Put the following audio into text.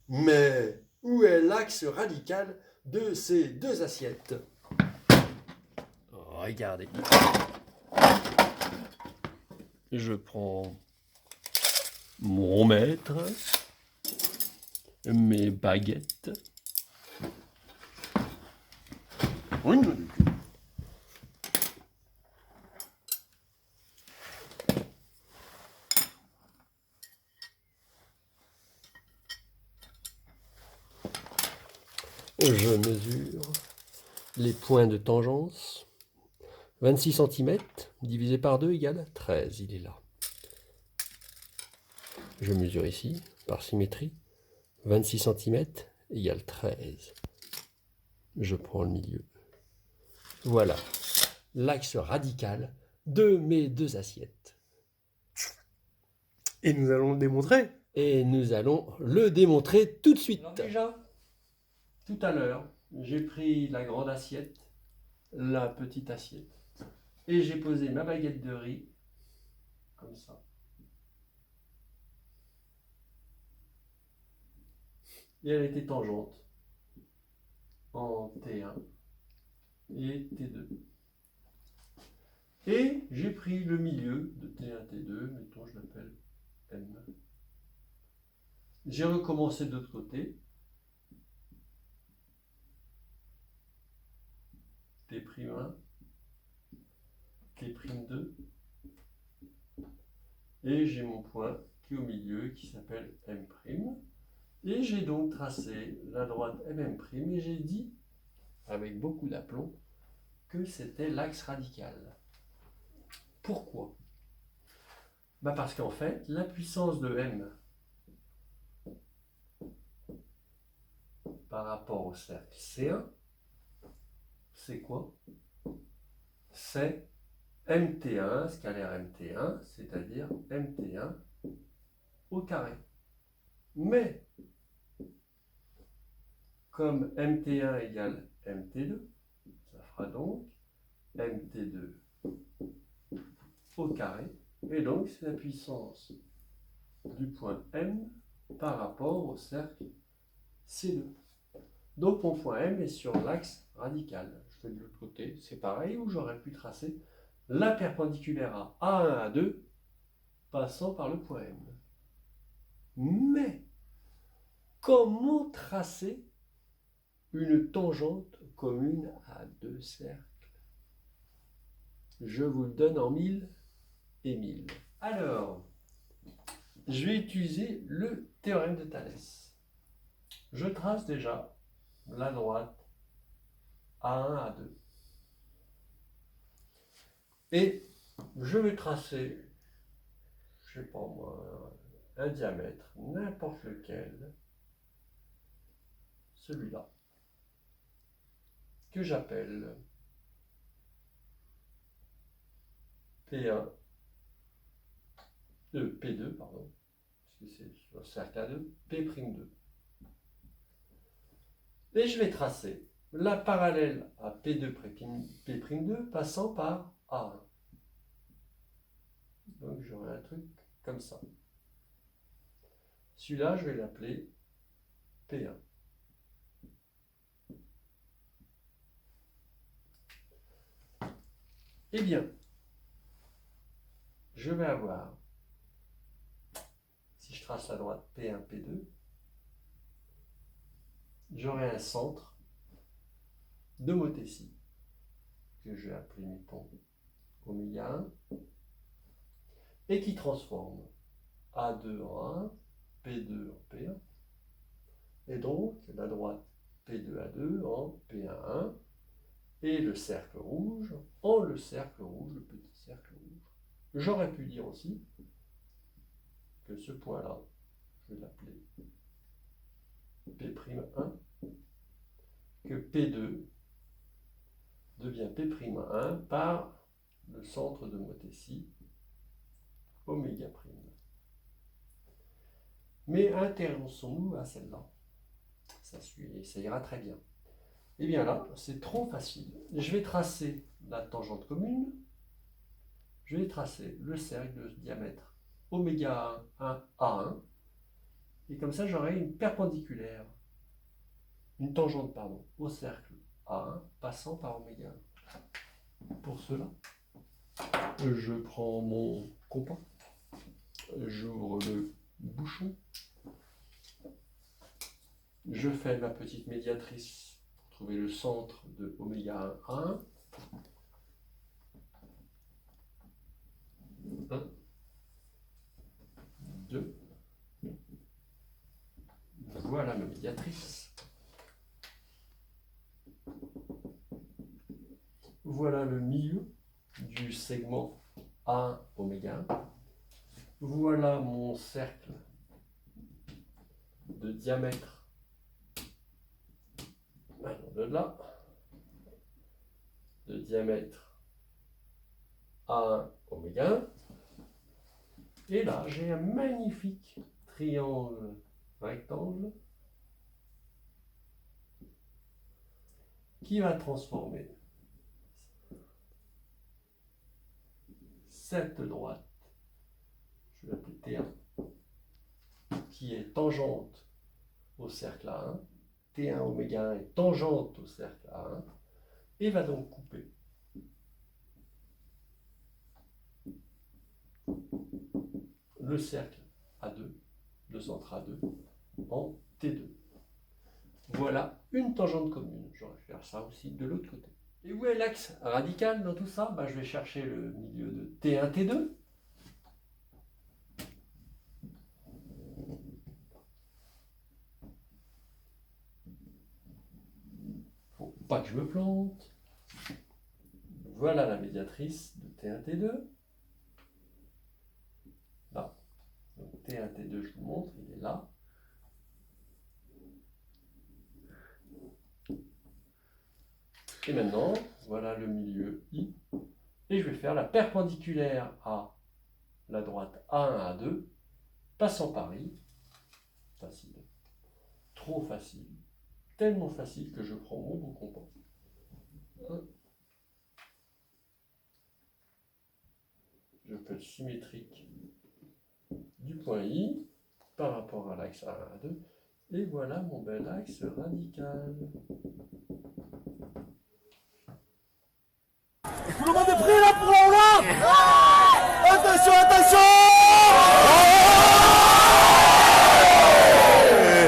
Mais où est l'axe radical de ces deux assiettes? Regardez. Je prends mon mètre, mes baguettes. Oui, je mesure les points de tangence. 26 cm divisé par 2 égale 13, il est là. Je mesure ici, par symétrie, 26 cm égale 13. Je prends le milieu. Voilà l'axe radical de mes deux assiettes. Et nous allons le démontrer. Et nous allons le démontrer tout de suite. Alors déjà, tout à l'heure, j'ai pris la grande assiette, la petite assiette, et j'ai posé ma baguette de riz, comme ça. Et elle était tangente en T1 et T2. Et j'ai pris le milieu de T1, T2, mettons je l'appelle M. J'ai recommencé de l'autre côté. T'1, T'2. Et j'ai mon point qui est au milieu qui s'appelle M'. Et j'ai donc tracé la droite MM' et j'ai dit, avec beaucoup d'aplomb, que c'était l'axe radical. Pourquoi? Parce qu'en fait, la puissance de M par rapport au cercle C1, c'est quoi? C'est MT1 scalaire MT1, c'est-à-dire MT1 au carré. Mais, comme MT1 égale MT2, ça fera donc MT2 au carré, et donc c'est la puissance du point M par rapport au cercle C2. Donc mon point M est sur l'axe radical. Je fais de l'autre côté, c'est pareil, où j'aurais pu tracer la perpendiculaire à A1, A2, passant par le point M. Mais, comment tracer une tangente commune à deux cercles? Je vous le donne en 1000 et 1000. Alors, je vais utiliser le théorème de Thalès. Je trace déjà la droite A1, A2. Et je vais tracer, je ne sais pas moi, un diamètre, n'importe lequel, celui-là, que j'appelle P1, P2, pardon, parce que c'est sur le cercle A2, P'2. Et je vais tracer la parallèle à P2, P'2 passant par A1. Donc j'aurai un truc comme ça. Celui-là, je vais l'appeler P1. Eh bien, je vais avoir, si je trace la droite P1, P2, j'aurai un centre de Motessy, que je vais appeler, mettons, oméga 1, et qui transforme A2 en 1, P2 en P1, et donc la droite P2A2 en P1A1, et le cercle rouge en le cercle rouge, le petit cercle rouge. J'aurais pu dire aussi que ce point-là, je vais l'appeler P'1, que P2 devient P'1 par le centre de Motessy, oméga'. Mais intéressons-nous à celle-là. Ça ira très bien. Et bien là, c'est trop facile. Je vais tracer la tangente commune. Je vais tracer le cercle de diamètre oméga 1 A1. Et comme ça, j'aurai une perpendiculaire, une tangente, pardon, au cercle A1 passant par oméga 1. Pour cela, je prends mon compas, j'ouvre le bouchon, je fais ma petite médiatrice pour trouver le centre de oméga 1 à 1. 1, 2. Voilà ma médiatrice. Voilà le milieu du segment A1 oméga 1. Voilà mon cercle de diamètre de là, de diamètre A1 oméga 1. Et là, j'ai un magnifique triangle rectangle qui va transformer cette droite, je vais l'appeler T1, qui est tangente au cercle A1, T1 oméga 1 est tangente au cercle A1, et va donc couper le cercle A2, de centre A2, en T2. Voilà une tangente commune. J'aurais pu faire ça aussi de l'autre côté. Et où est l'axe radical dans tout ça? Je vais chercher le milieu de T1, T2. Faut pas que je me plante. Voilà la médiatrice de T1, T2. Là. Donc T1, T2, je vous montre, il est là. Et maintenant, voilà le milieu I. Et je vais faire la perpendiculaire à la droite A1, A2, passant par I. Facile. Trop facile. Tellement facile que je prends mon beau compas. Je fais le symétrique du point I par rapport à l'axe A1, A2. Et voilà mon bel axe radical. Tout le monde est prêt là pour la roulade. Attention, attention.